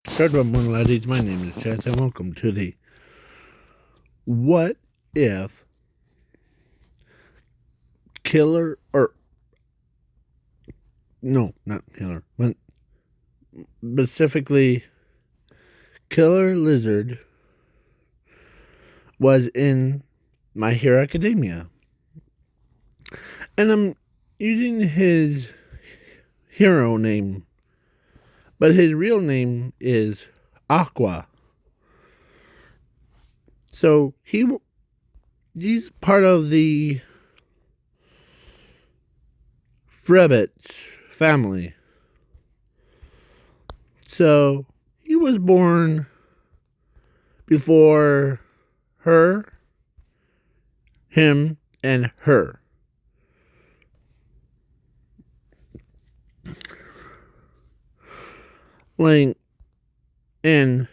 Third one, one laddies. My name is Chess, and welcome to the What If Killer or no, not Killer, but specifically Killer Lizard was in My Hero Academia, and I'm using his hero name, but his real name is Aqua. So he's part of the Frebbets family. So he was born before her, him, and her. Like, and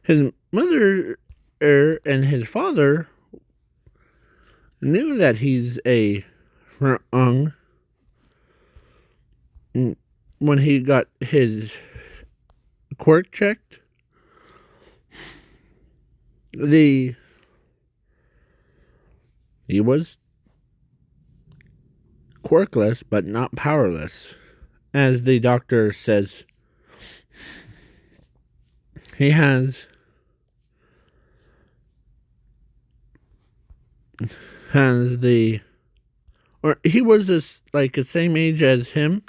his mother and his father knew that he's a Ung when he got his quirk checked. He was quirkless but not powerless, as the doctor says. He has the or he was like the same age as him.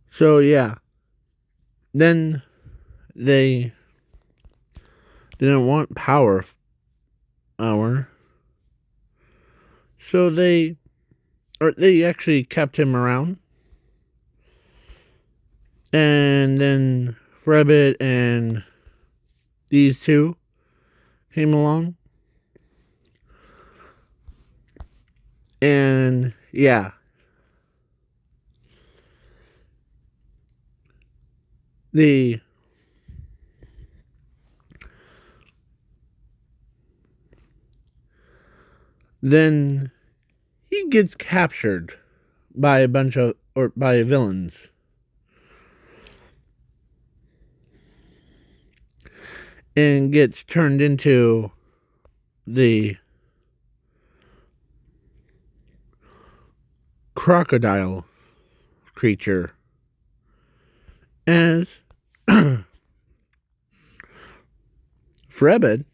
So yeah. Then they didn't want hour. So they actually kept him around. And then Frebbit and these two came along. And yeah. Then he gets captured by by villains. And gets turned into the crocodile creature as Frebbit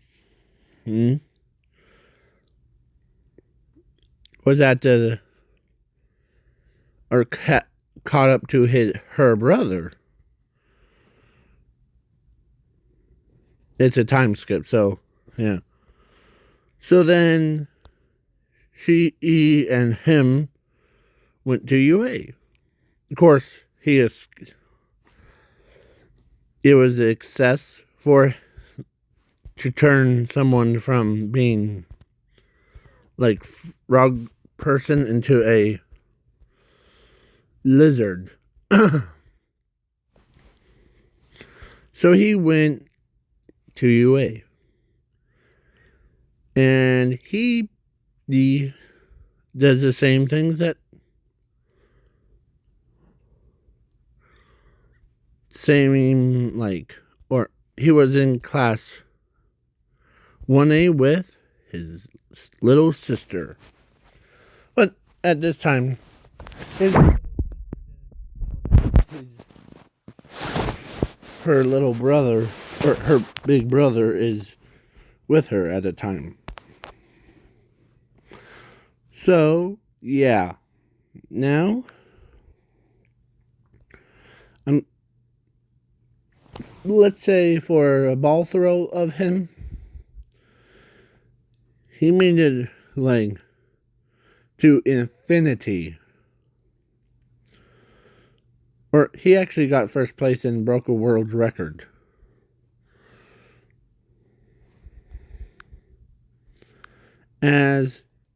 was at the or caught up to her brother. It's a time skip, so yeah. So then she and him went to UA. Of course, it was excess for to turn someone from being like frog person into a lizard. So he went to UA. And he does the same things that or he was in class 1A with his little sister. But at this time, her little brother, or her big brother, is with her at the time. So, yeah. Now, let's say for a ball throw of him, he made it like to infinity. Or he actually got first place and broke a world record.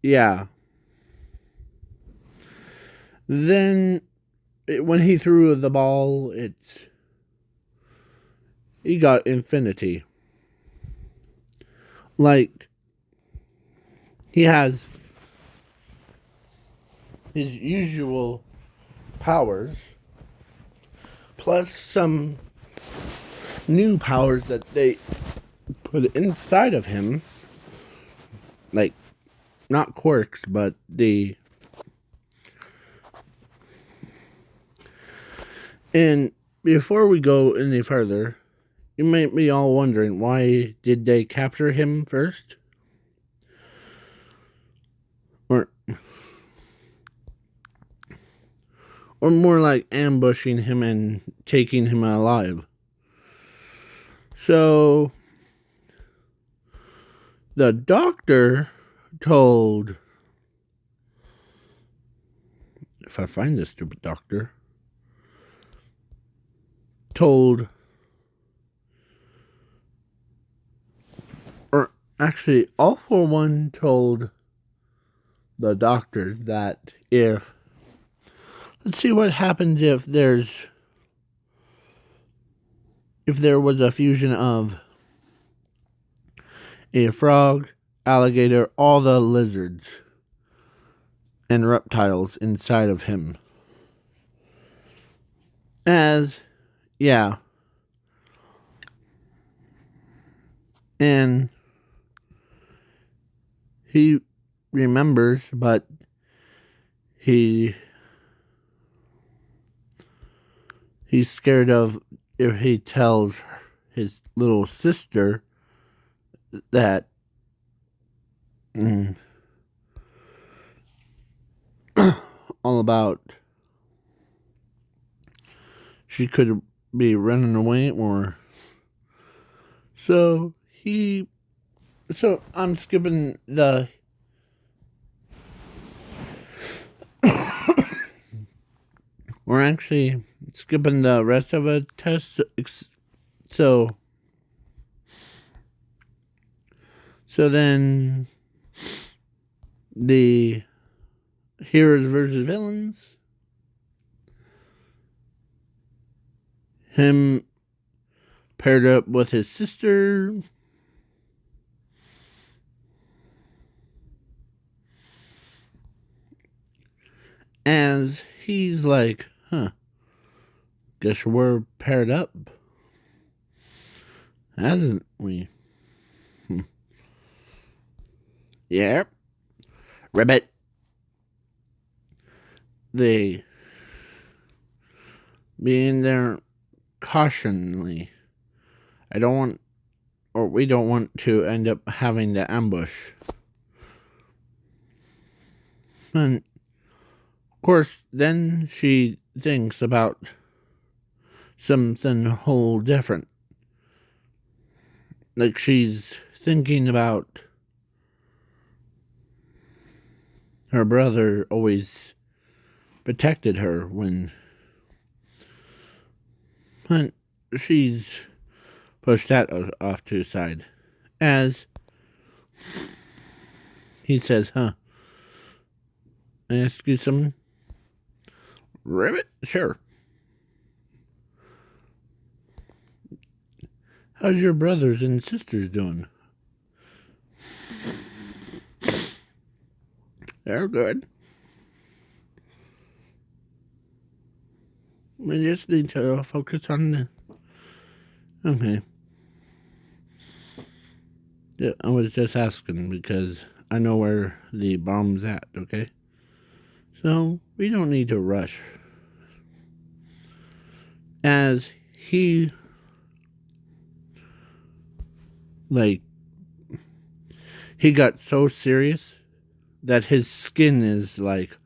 Yeah. Then when he threw the ball, he got infinity. Like he has his usual powers, plus some new powers that they put inside of him, like not quirks, but and before we go any further, you might be all wondering, why did they capture him first? Or more like ambushing him and taking him alive. So the doctor told, if I find this stupid doctor, or actually All For One told the doctor that let's see what happens if there was a fusion of a frog, alligator, all the lizards and reptiles inside of him. And he remembers, but he's scared of if he tells his little sister that all about she could be running away, or so I'm skipping the we're actually skipping the rest of a test. So then the heroes versus villains. Him paired up with his sister. As he's like, guess we're paired up. Hasn't we? Yep. Ribbit. They being there cautionally. We don't want to end up having the ambush. And of course, then she thinks about something whole different. Like she's thinking about her brother always protected her when she's pushed that off to the side. As he says, I ask you something? Ribbit? Sure. How's your brothers and sisters doing? They're good. We just need to focus on the... Okay. Yeah, I was just asking because I know where the bomb's at, okay? So, we don't need to rush. As he... he got so serious that his skin is like...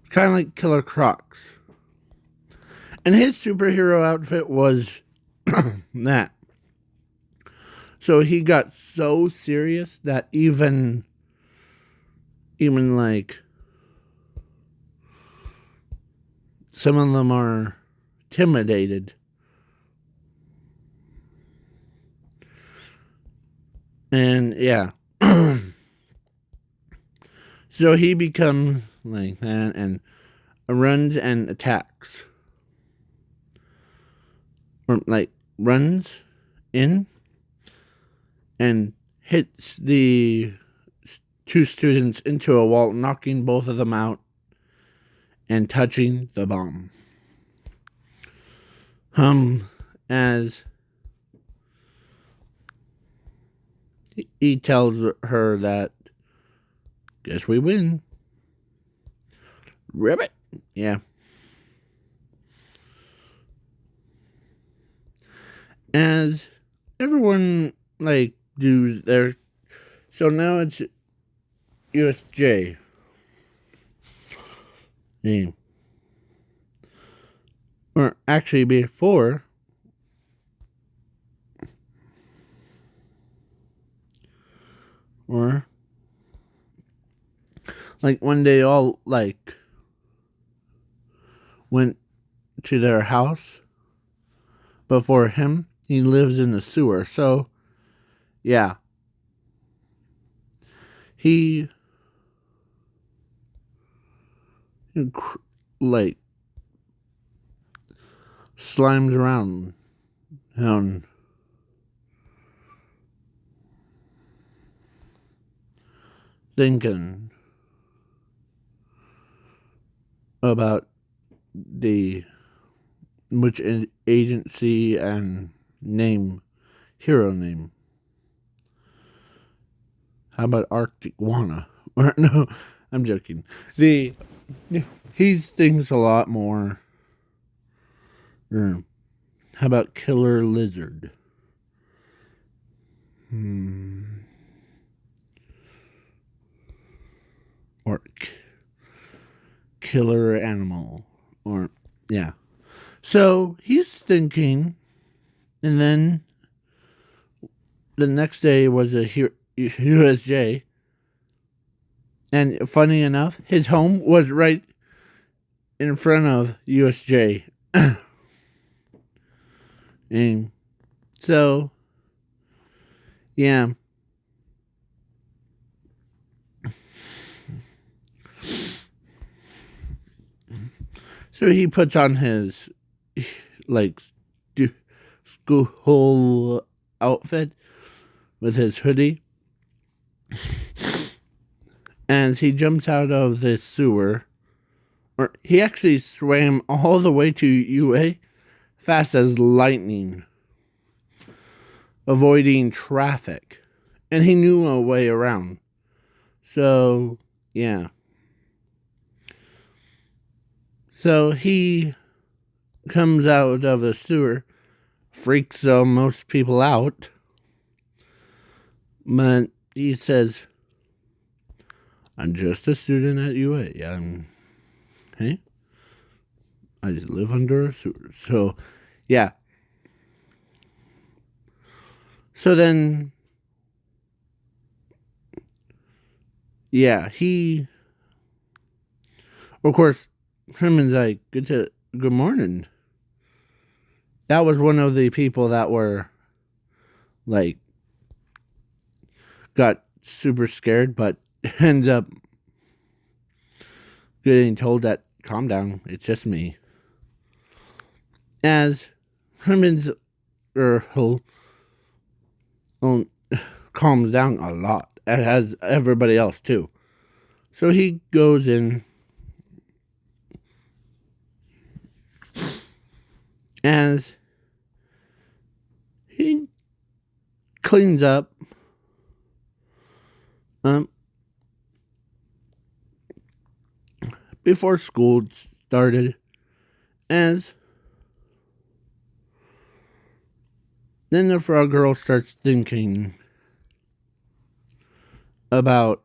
kind of like Killer Croc's. And his superhero outfit was that. So he got so serious that even like some of them are intimidated. And yeah. So he becomes like that and runs and attacks. Or like runs in and hits the two students into a wall, knocking both of them out and touching the bomb. As he tells her that, guess we win. Ribbit. Yeah. As everyone, like, do their... So now it's USJ. Yeah. Or actually before... Or... Like, when they all, like, went to their house before him, he lives in the sewer. So, yeah. He, like, slimes around and thinking about the which agency and name, hero name. How about Arctic Wana? No, I'm joking. He thinks a lot more. How about Killer Lizard? Or Killer Animal. Or, yeah. So he's thinking, and then the next day was a USJ. And funny enough, his home was right in front of USJ. And so, yeah. So he puts on his, like, school outfit with his hoodie. And he jumps out of the sewer. Or he actually swam all the way to UA fast as lightning, avoiding traffic. And he knew a way around. So, yeah. So he comes out of the sewer, freaks most people out. But he says, I'm just a student at UA. Hey? I just live under a sewer. So, yeah. So then, yeah, he, of course, Herman's like, good morning. That was one of the people that were, like, got super scared, but ends up getting told that, calm down, it's just me. As Herman's calms down a lot, as everybody else too. So he goes in as he cleans up before school started, as then the frog girl starts thinking about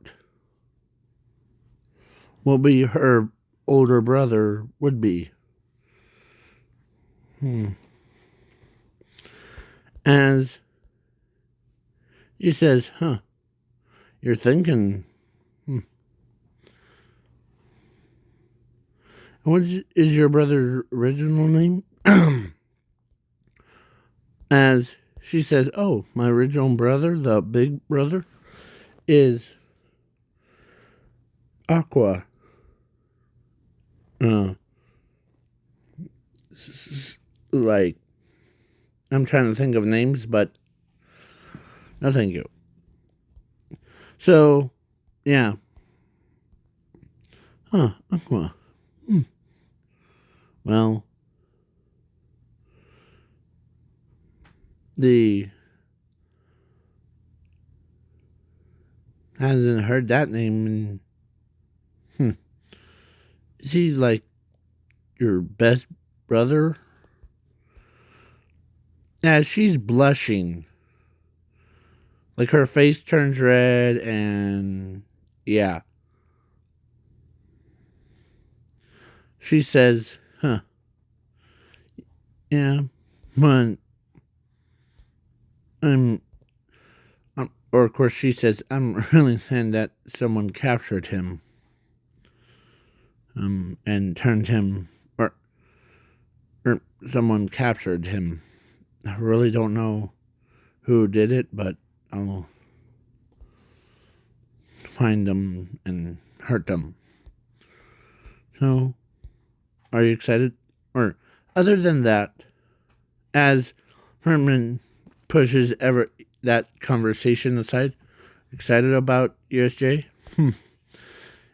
what her older brother would be. As he says, you're thinking, what is your brother's original name? As she says, oh, my original brother, the big brother, is Aqua. Like, I'm trying to think of names, but no thank you. So, yeah. Aqua. Well, the hasn't heard that name in is he like your best brother? Yeah, she's blushing. Like her face turns red and yeah. She says, huh. Yeah. But or of course she says, I'm really sad that someone captured him. And turned him or someone captured him. I really don't know who did it, but I'll find them and hurt them. So, are you excited? Or, other than that, as Herman pushes that conversation aside, excited about USJ?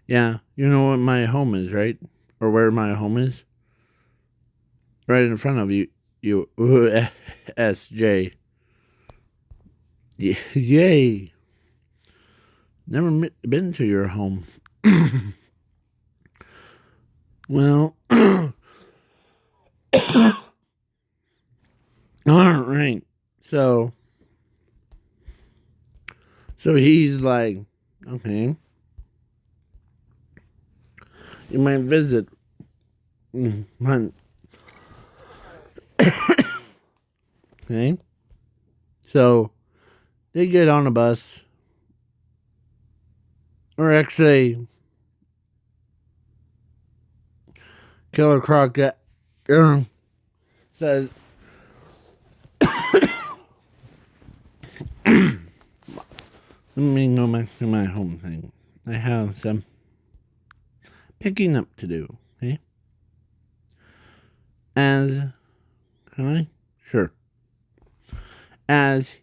Yeah, you know what my home is, right? Or where my home is? Right in front of you, USJ. Yay! Never been to your home. Well, all right. So he's like, okay, you might visit. Okay. So they get on a bus, or actually, Killer Croc says, let me go back to my home thing. I have some picking up to do. Okay. As can I? Sure. As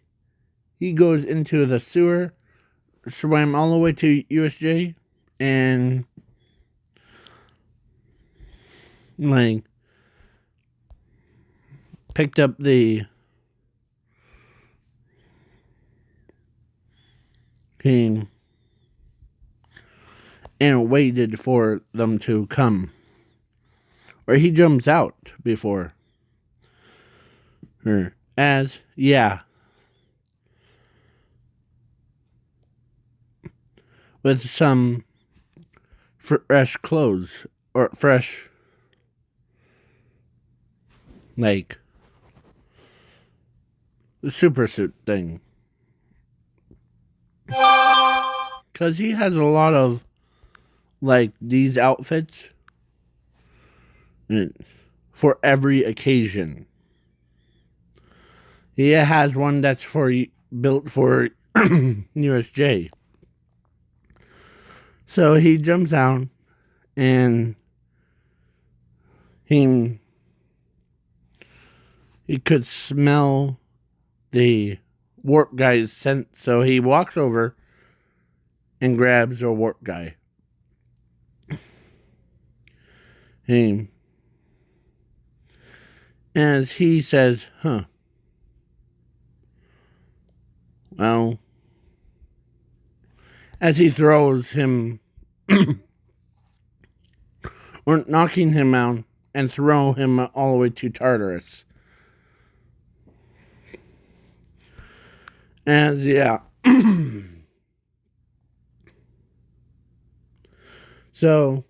he goes into the sewer, swam all the way to USJ, and like picked up the team and waited for them to come. Or he jumps out before her. As, yeah, with some fresh clothes. Or fresh, like, super suit thing. Because he has a lot of, like, these outfits for every occasion. He has one that's built for USJ. So he jumps out and he could smell the warp guy's scent, so he walks over and grabs a warp guy. And as he says, huh, well, as he throws him or knocking him out and throw him all the way to Tartarus. As, yeah. So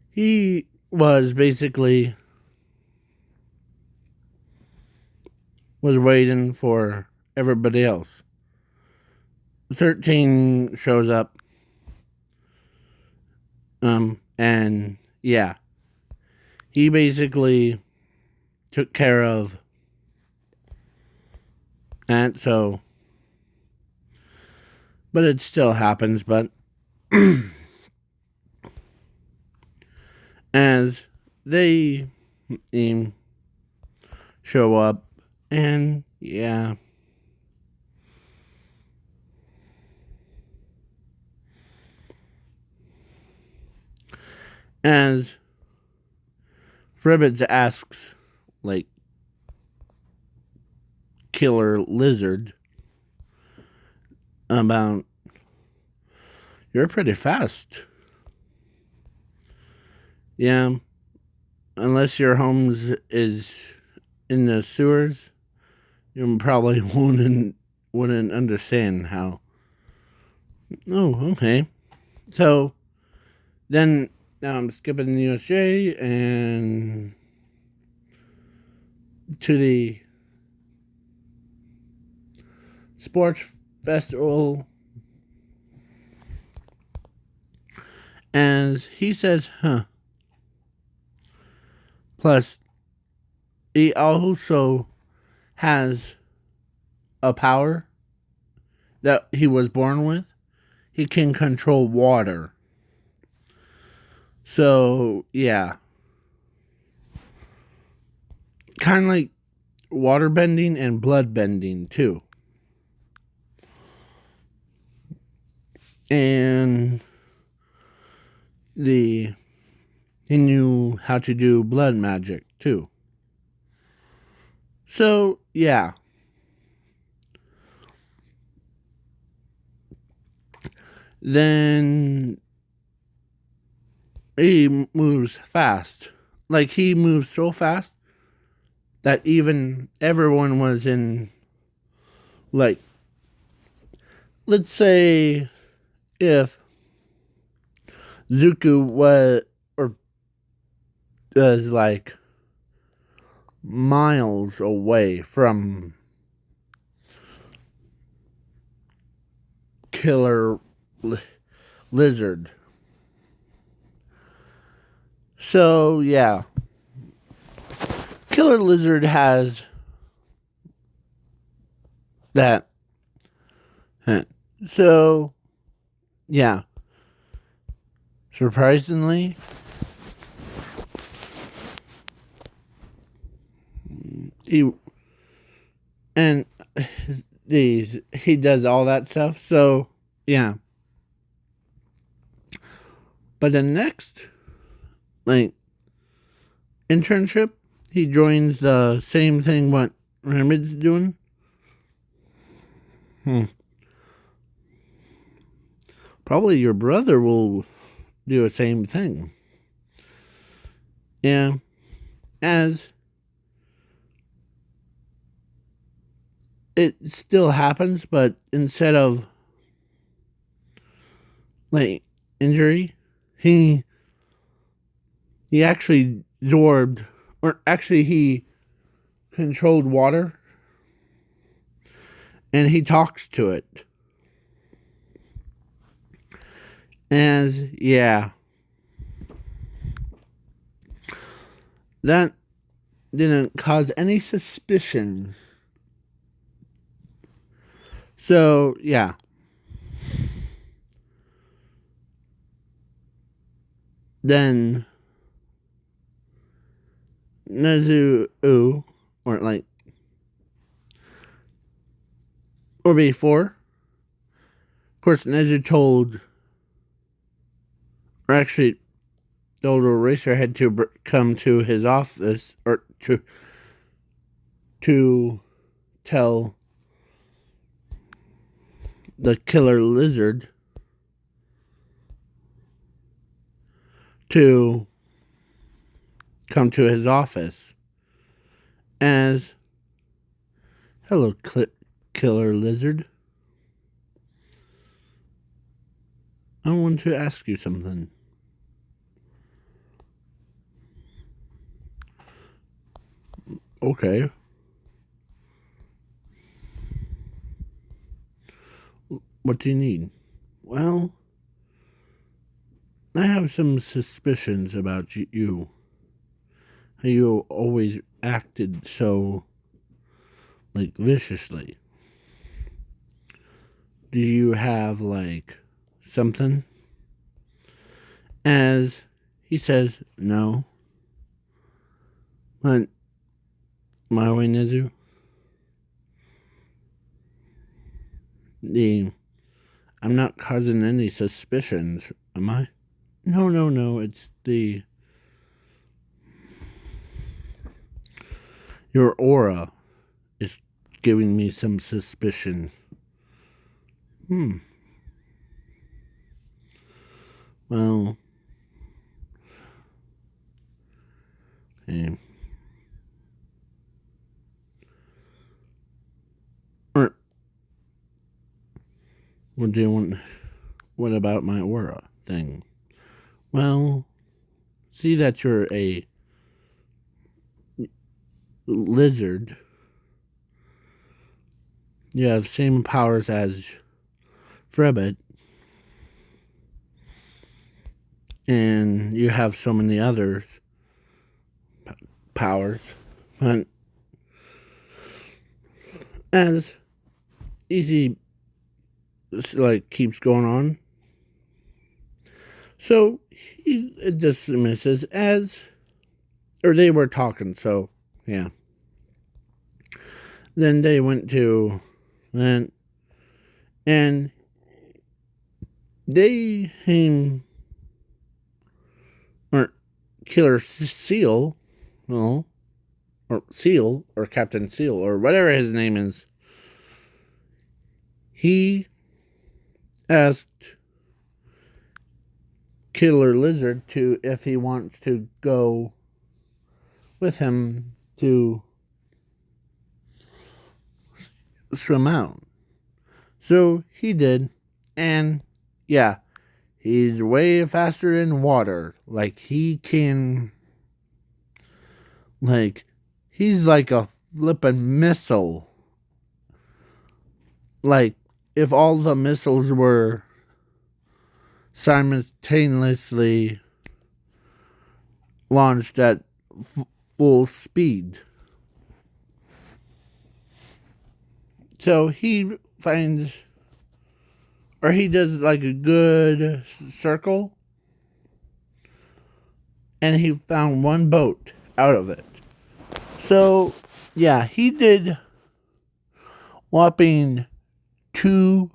he was basically waiting for everybody else. 13 shows up. And yeah. He basically took care of that, so but it still happens, but as they show up, and yeah. As Fribbits asks, like, killer lizard about, you're pretty fast. Yeah, unless your home is in the sewers, you probably wouldn't understand how. Oh, okay. So then now I'm skipping the USJ and to the sports festival, as he says, huh. Plus, he also has a power that he was born with. He can control water. So, yeah. Kind of like water bending and blood bending, too. And he knew how to do blood magic, too. So, yeah. Then he moves fast. Like, he moves so fast that even everyone was in, like, let's say if Zuko was like miles away from killer lizard. So, yeah. Killer lizard has that. So, yeah. Surprisingly, he does all that stuff. So, yeah. But the next, like, internship, he joins the same thing what Remed's doing. Probably your brother will do the same thing. Yeah. As it still happens, but instead of like injury, he actually absorbed, or actually he controlled water, and he talks to it. As, yeah. That didn't cause any suspicion. So, yeah. Then Nezu, or like, or before, of course, Nezu told, or actually, the old eraser had to come to his office, or to tell the killer lizard to come to his office. As, hello, killer lizard. I want to ask you something. Okay. What do you need? Well, I have some suspicions about you. How you always acted so, like, viciously. Do you have, like, something? As he says, no. But, my way, Nezu. I'm not causing any suspicions, am I? No, it's your aura is giving me some suspicion. Well, hey. Or, what do you want? What about my aura thing? Well, see that you're a lizard. You have same powers as Frebbit. And you have so many other powers. But as Easy keeps going on, so he dismisses as, or they were talking, so yeah. Then they went to that, and they came, or Killer Seal, well, or Seal, or Captain Seal, or whatever his name is. He asked Killer Lizard to if he wants to go with him to swim out. So he did, and yeah, he's way faster in water. He can, he's like a flippin' missile. If all the missiles were simultaneously launched at full speed. So he finds, or he does a good circle, and he found one boat out of it. So, yeah, he did whopping 2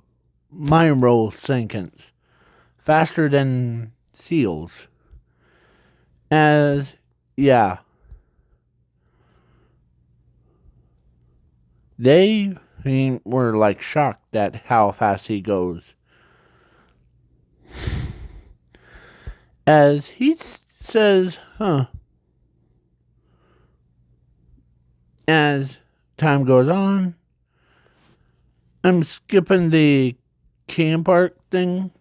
microseconds faster than seals. Yeah, they were shocked at how fast he goes. As he says, as time goes on, I'm skipping the camp park thing.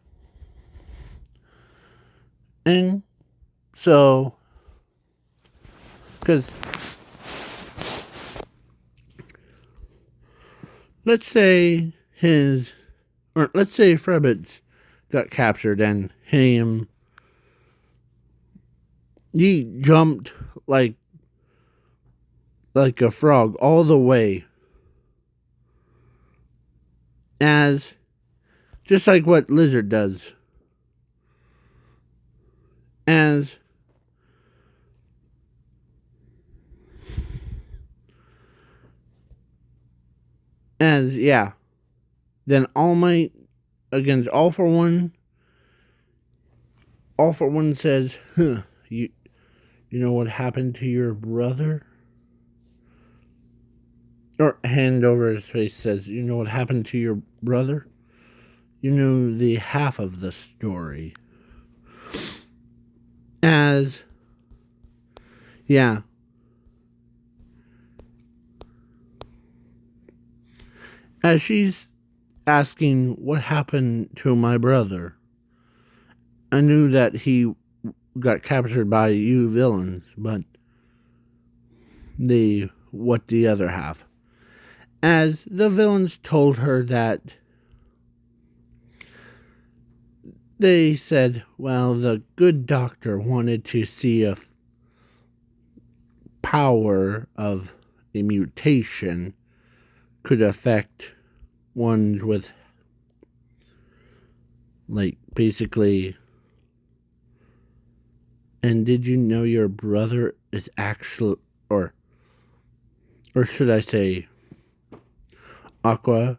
And so, because let's say Frebbits got captured and he jumped like a frog all the way, as just like what Lizard does, as yeah, then All Might against All For One. All For One says, you know what happened to your brother? Or hand over his face says, you know what happened to your brother? You know the half of the story. As she's asking what happened to my brother, I knew that he got captured by you villains, but the other half. As the villains told her that they said, well, the good doctor wanted to see if power of a mutation could affect ones with basically. And did you know your brother is actually, or should I say Aqua,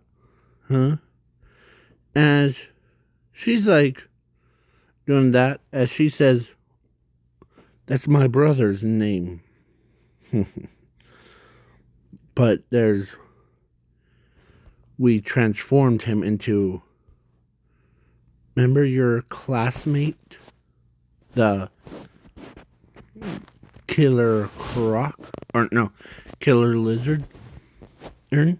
as she's doing that, as she says, that's my brother's name. But there's we transformed him into, remember your classmate, the killer croc, or no, killer lizard, Ern?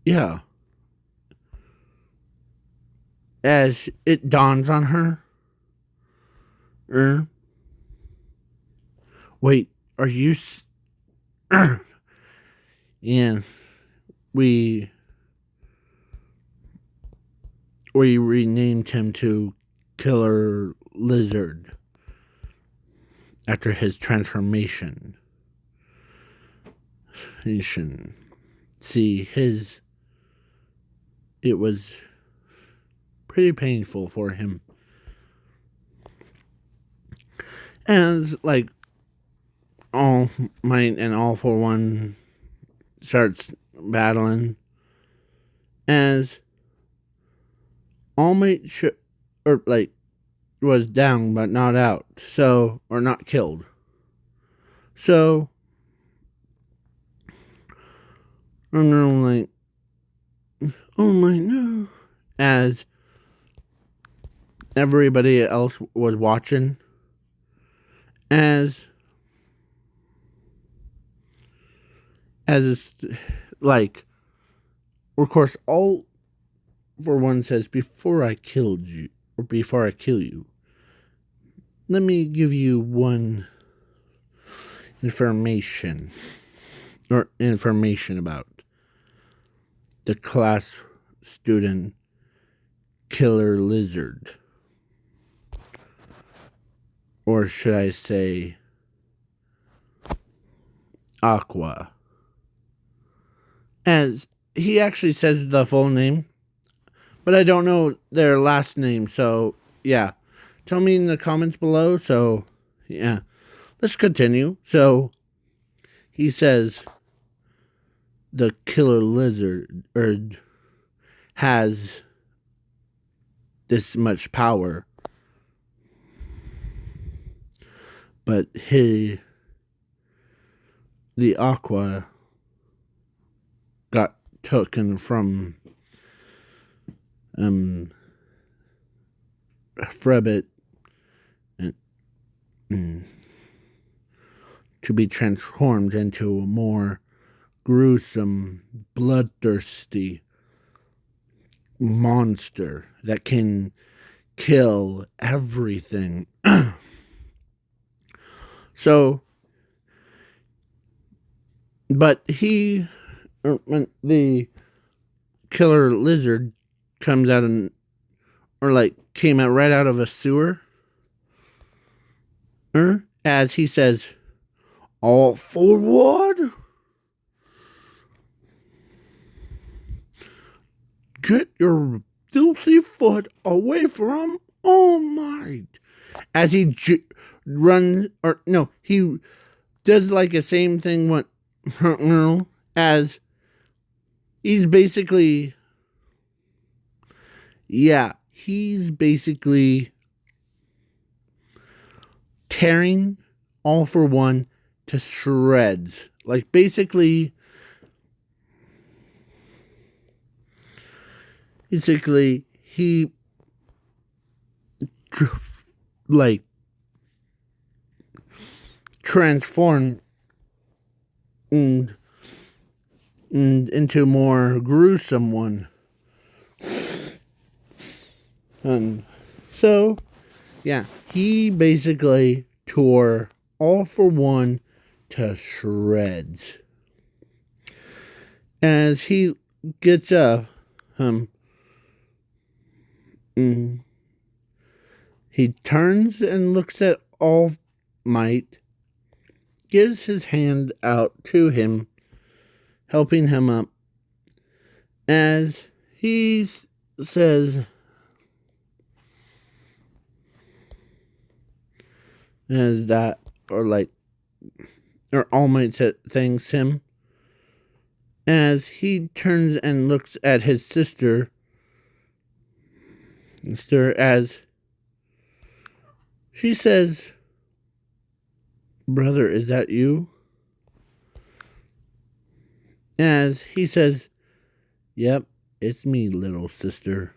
Yeah. As it dawns on her, wait, are you and we renamed him to Killer Lizard after his transformation. See, it was pretty painful for him. And like All Might and All for One starts battling, as All Might was down but not out, so, or not killed. So I'm like, oh my no, as everybody else was watching, as like, of course, All for One says, before I kill you, let me give you one information about the class student Killer Lizard. Or should I say Aqua. As he actually says the full name, but I don't know their last name, so yeah. Tell me in the comments below, so yeah. Let's continue. So he says the Killer Lizard has this much power, but the Aqua got taken from Frebbit and to be transformed into a more gruesome, bloodthirsty monster that can kill everything. So, but when the Killer Lizard comes out came out right out of a sewer, as he says, all for one? Get your filthy foot away from All Might. As he runs, he does like the same thing as he's basically tearing All for One to shreds. Like basically he transformed and into a more gruesome one. And so, yeah, he basically tore All for One to shreds. As he gets up, he turns and looks at All Might, gives his hand out to him, helping him up, as he says, All Might thanks him, as he turns and looks at his sister, as she says, brother, is that you? As he says, "Yep, it's me, little sister.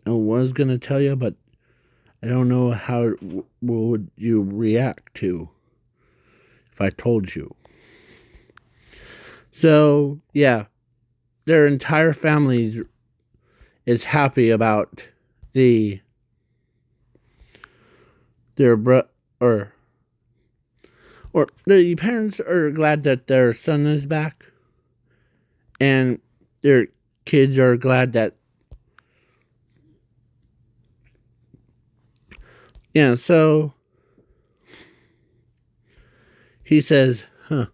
I was gonna tell you, but I don't know how would you react to if I told you." So yeah, their entire family is happy about the their or the parents are glad that their son is back, and their kids are glad that yeah. So he says, "Huh.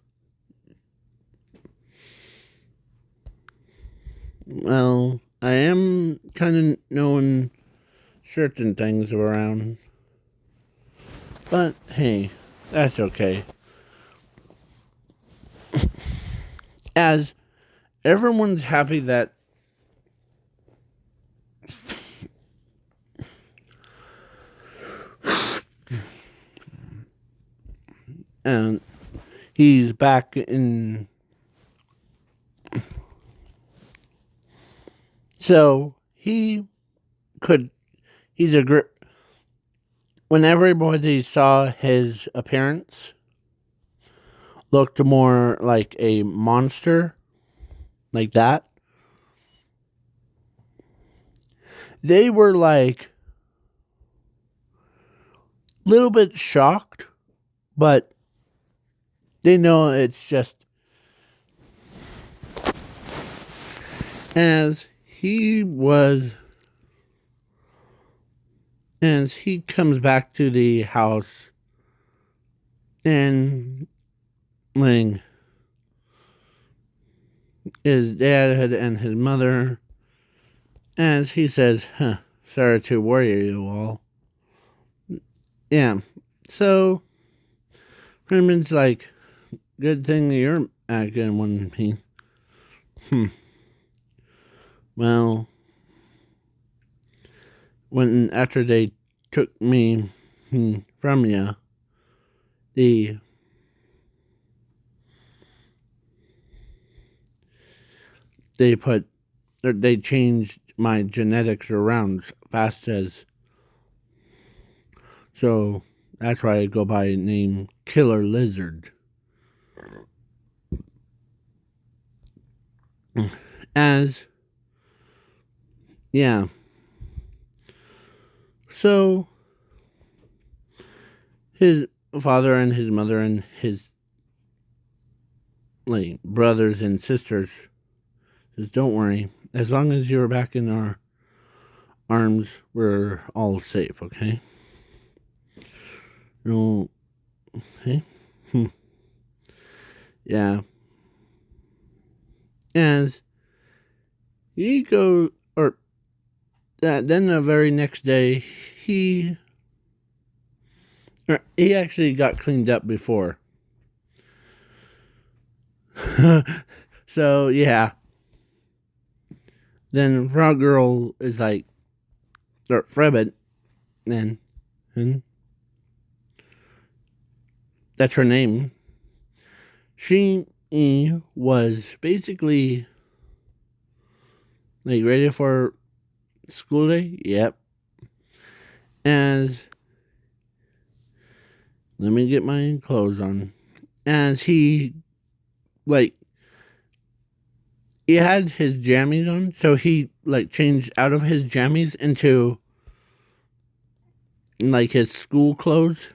Well, I am kind of knowing certain things around, but hey, that's okay." As everyone's happy that and he's back in. So he's a great. When everybody saw his appearance, looked more like a monster, like that. They were like a little bit shocked, but they know it's just as he was as he comes back to the house and Ling, his dad and his mother, as he says, sorry to worry you all. Yeah. So Herman's like, good thing you're acting one me. Well, when after they took me from you, the they changed my genetics around fast as so that's why I go by name Killer Lizard. As yeah. So his father and his mother and his like brothers and sisters says, "Don't worry. As long as you're back in our arms, we're all safe, okay?" No, okay. Yeah. As he go or then the very next day he actually got cleaned up before. So yeah. Then Frog Girl is like, or Frebbit, and that's her name. She was basically like ready for school day. Yep. As let me get my clothes on. As like he had his jammies on, so he like changed out of his jammies into like his school clothes.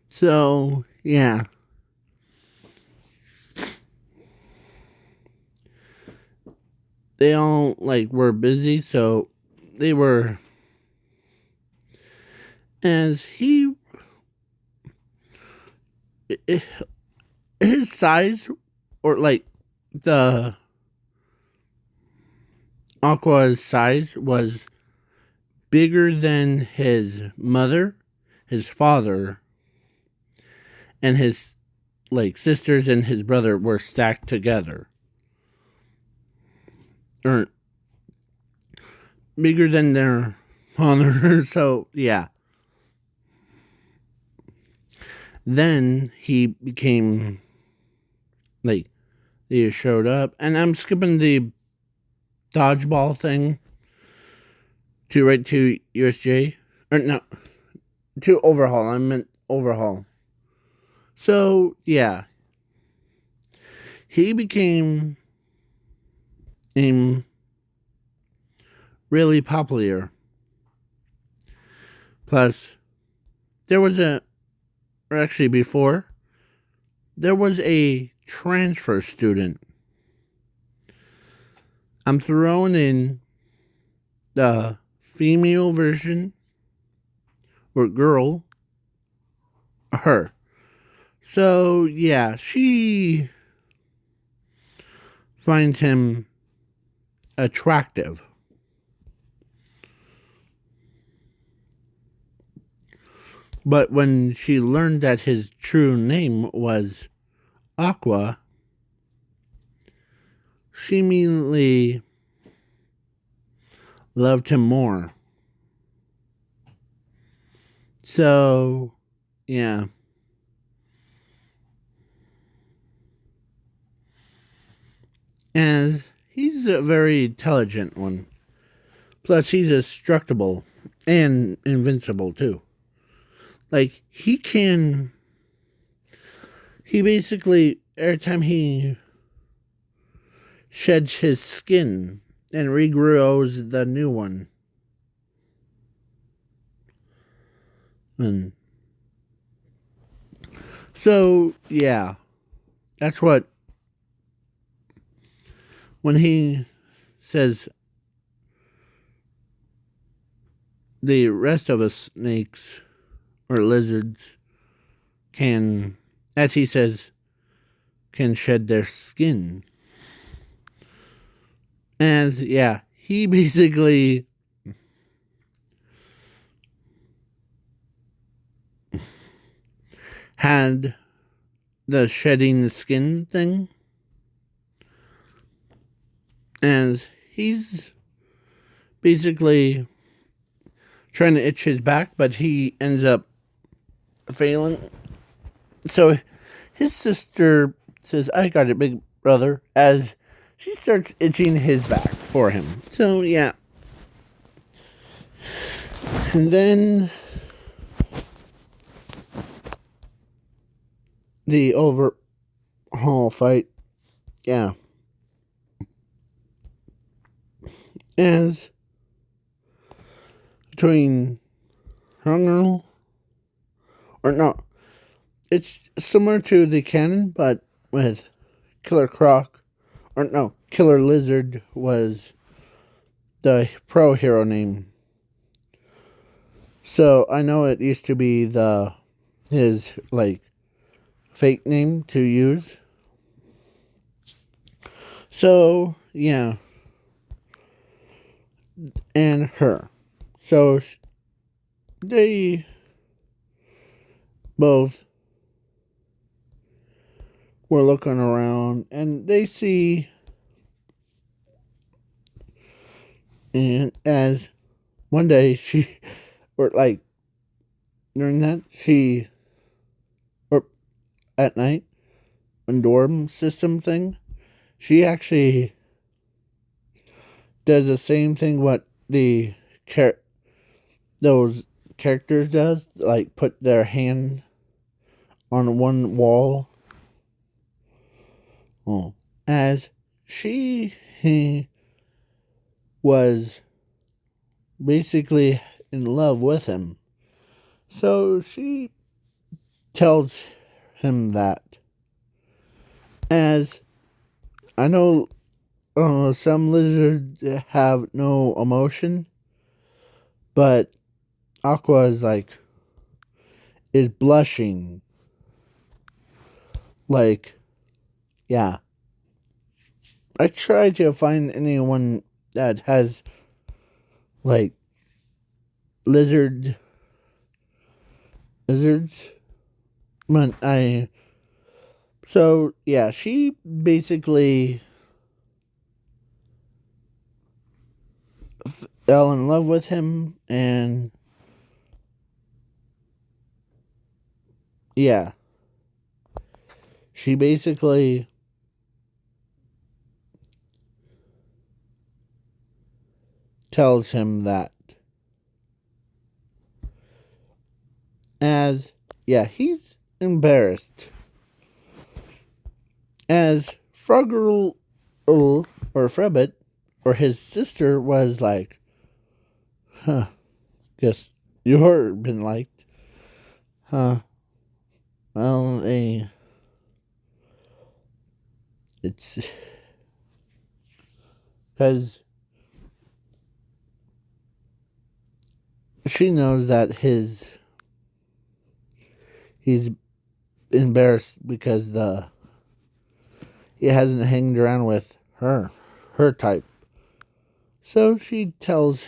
So yeah. They all like were busy, so they were as he his size or like the Aqua's size was bigger than his mother, his father, and his like sisters and his brother were stacked together. Or bigger than their father. So yeah. Then he became like he showed up, and I'm skipping the dodgeball thing to right to USJ or no to Overhaul. I meant Overhaul. So yeah, he became really popular. Plus, there was or actually before, there was a transfer student. I'm throwing in the female version or girl, her. So yeah, she finds him attractive. But when she learned that his true name was Aqua, she immediately loved him more. So, yeah. And he's a very intelligent one. Plus, he's destructible and invincible, too. Like, he basically, every time he sheds his skin and regrows the new one. And so, yeah, that's what, when he says the rest of us snakes or lizards can, as he says, can shed their skin. As, yeah, he basically had the shedding the skin thing. As he's basically trying to itch his back, but he ends up failing. So his sister says, I got it, big brother, as she starts itching his back for him. So, yeah. And then the overhaul fight, yeah. As between Hunger, or no, it's similar to the canon, but with Killer Croc, or no, Killer Lizard was the pro hero name. So I know it used to be his like fake name to use. So yeah, and her. So they both were looking around, and they see, and as one day she, or like during that or at night, when dorm system thing, she actually does the same thing what those characters does, like put their hand on one wall. Oh, as he was basically in love with him, so she tells him that. As I know, some lizards have no emotion, but Aqua is blushing. Like, yeah. I try to find anyone that has like lizards, but so yeah, she basically fell in love with him, and yeah, she basically tells him that as, yeah, he's embarrassed. As Fruggle or Frebbit or his sister was like, huh, guess you're been liked. Huh. Well, it's because she knows that he's embarrassed because he hasn't hanged around with her type. So she tells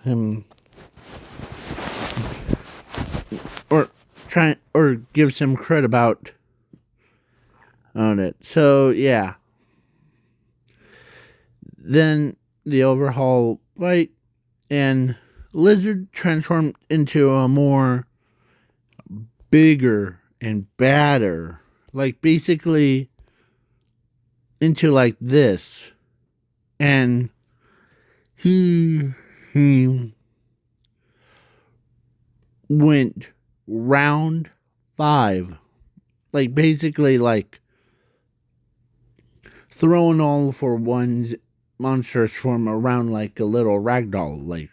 him or gives him credit about on it. So yeah. Then the overhaul fight and Lizard transformed into a more bigger and badder. Like basically into like this. And he went round 5. Like basically like throwing all for one's monstrous form around like a little ragdoll, like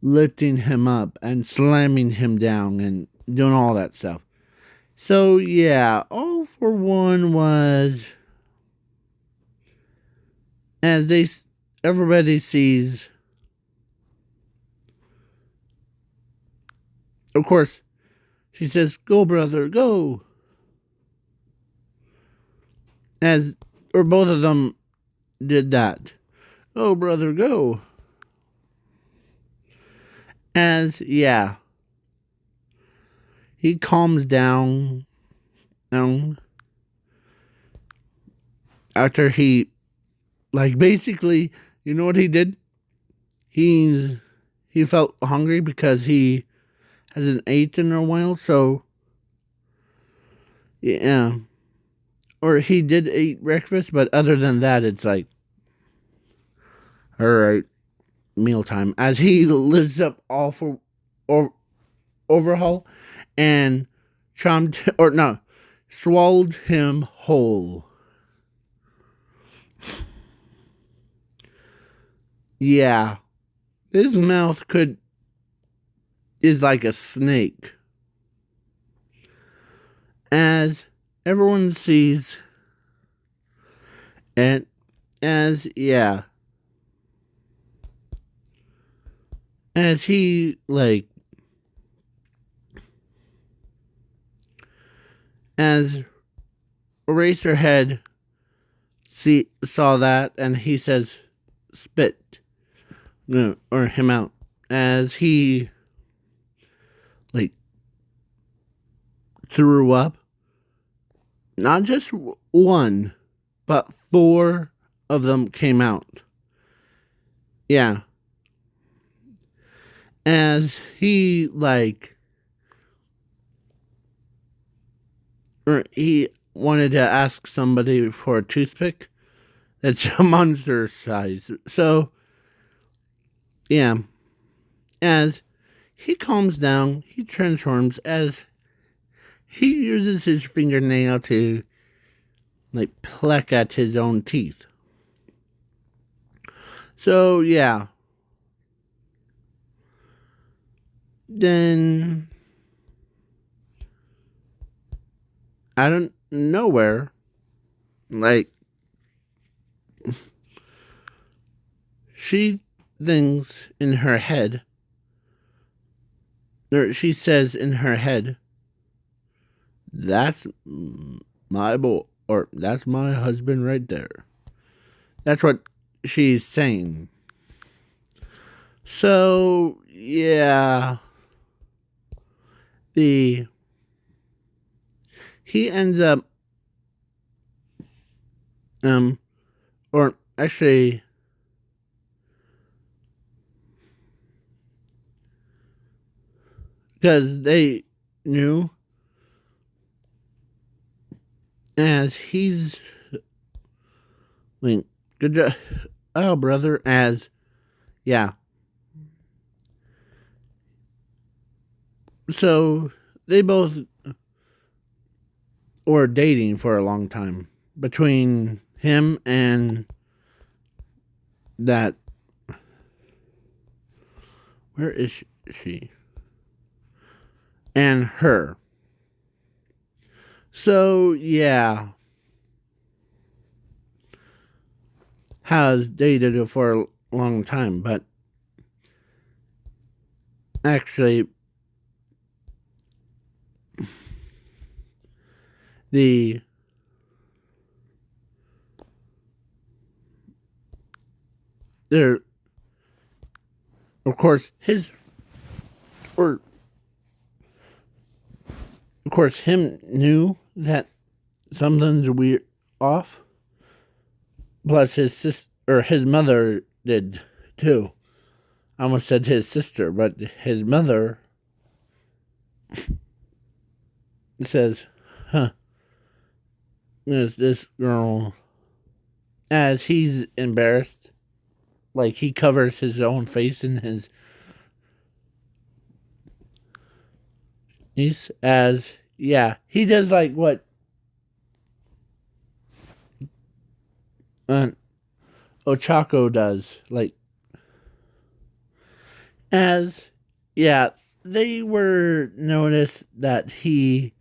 lifting him up and slamming him down and doing all that stuff. So yeah, All for One was as everybody sees. Of course, she says, "Go, brother, go." As or both of them did that. "Oh, brother, go." As yeah, he calms down. After he, like, basically, you know what he did? He felt hungry because he hasn't eaten in a while, so yeah. Or he did eat breakfast, but other than that, it's like, all right, mealtime. As he lifts up all for overhaul and chomped, or no, swallowed him whole. Yeah, his mouth is like a snake. As everyone sees, and as yeah, as he like as Eraserhead saw that, and he says, "Spit," no, or him out. As he like threw up, not just one, but 4 of them came out. Yeah, as he like, or he wanted to ask somebody for a toothpick that's a monster size. So yeah, as he calms down, he transforms as he uses his fingernail to like pluck at his own teeth. So yeah. Then out of nowhere, like she thinks in her head, or she says in her head, "That's my boy," or "That's my husband right there." That's what she's saying. So yeah, the he ends up or actually because they knew as he's like, good job, oh brother, as yeah. So they both were dating for a long time between him and that. Where is she? And her. So yeah, has dated her for a long time, but actually the there of course his or of course him knew that something's weird off. Plus his sister or his mother did too. I almost said his sister, but his mother says, "Huh, is this girl?" As he's embarrassed, like he covers his own face in his niece. As yeah, he does like what uh, Ochako does, like as yeah, they were noticed that he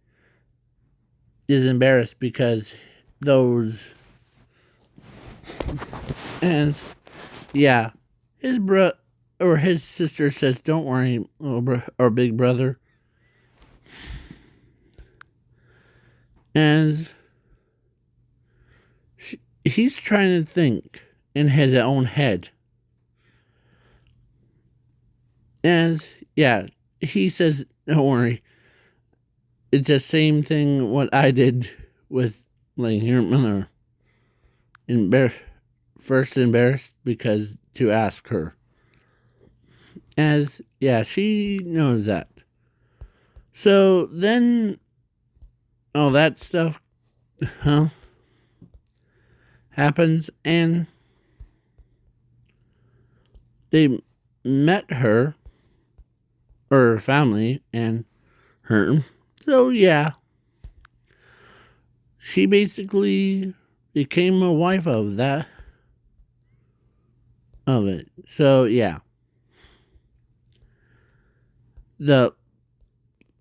is embarrassed because those and yeah, his bro or his sister says, "Don't worry, or big brother," and he's trying to think in his own head. As yeah, he says, "Don't worry, it's the same thing what I did with like your mother." First embarrassed because to ask her. As yeah, she knows that. So then all that stuff huh, happens and they met her or her family and her. So yeah, she basically became a wife of that of it. So yeah, the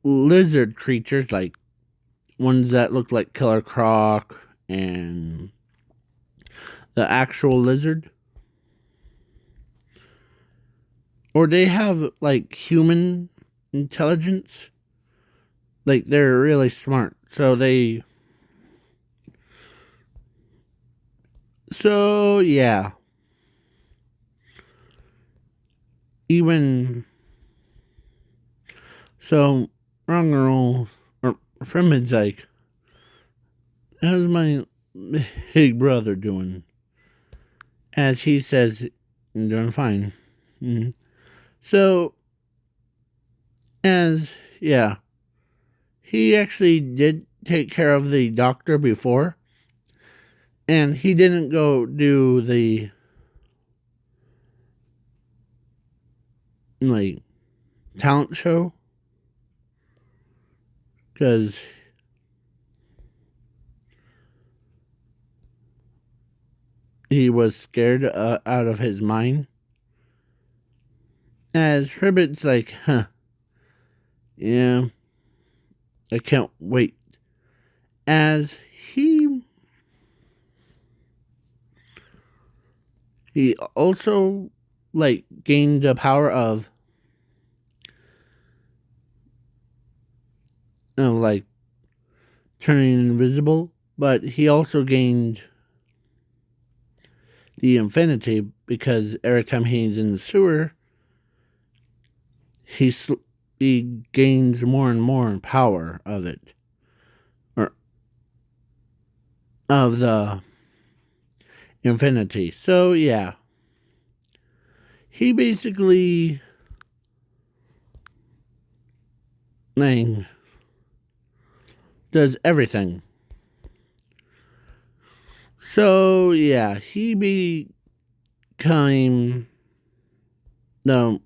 lizard creatures like ones that look like Killer Croc and the actual lizard, or they have like human intelligence, like they're really smart. So yeah, even so, wrong girl or Fremen's like, how's my big brother doing? As he says, I'm doing fine. Mm-hmm. So as yeah, he actually did take care of the doctor before, and he didn't go do the like talent show because he was scared out of his mind. As Ribbit's like, huh, yeah, I can't wait. As he also like gained the power of like turning invisible, but he also gained the infinity because every time he's in the sewer, he gains more and more power of it, or of the infinity. So yeah, he basically thing does everything. So yeah, he became the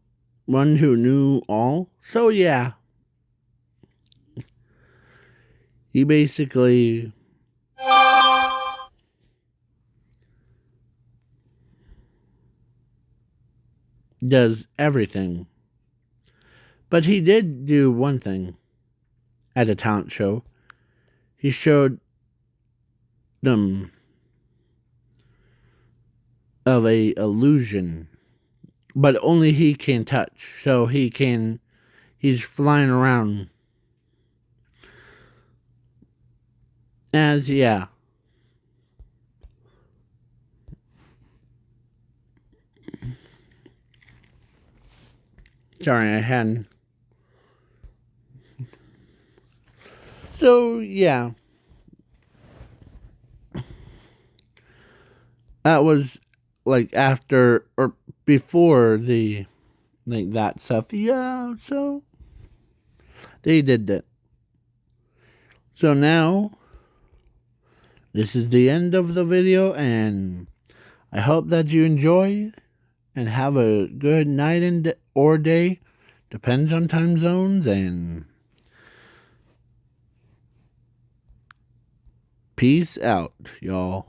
one who knew all. So yeah, he basically does everything. But he did do one thing at a talent show. He showed them of a illusion, but only he can touch. So he's flying around as, yeah. Sorry, I hadn't. So yeah, that was like after or before the like that stuff. Yeah, so they did that. So now this is the end of the video, and I hope that you enjoy and have a good night and or day, depends on time zones, and peace out, y'all.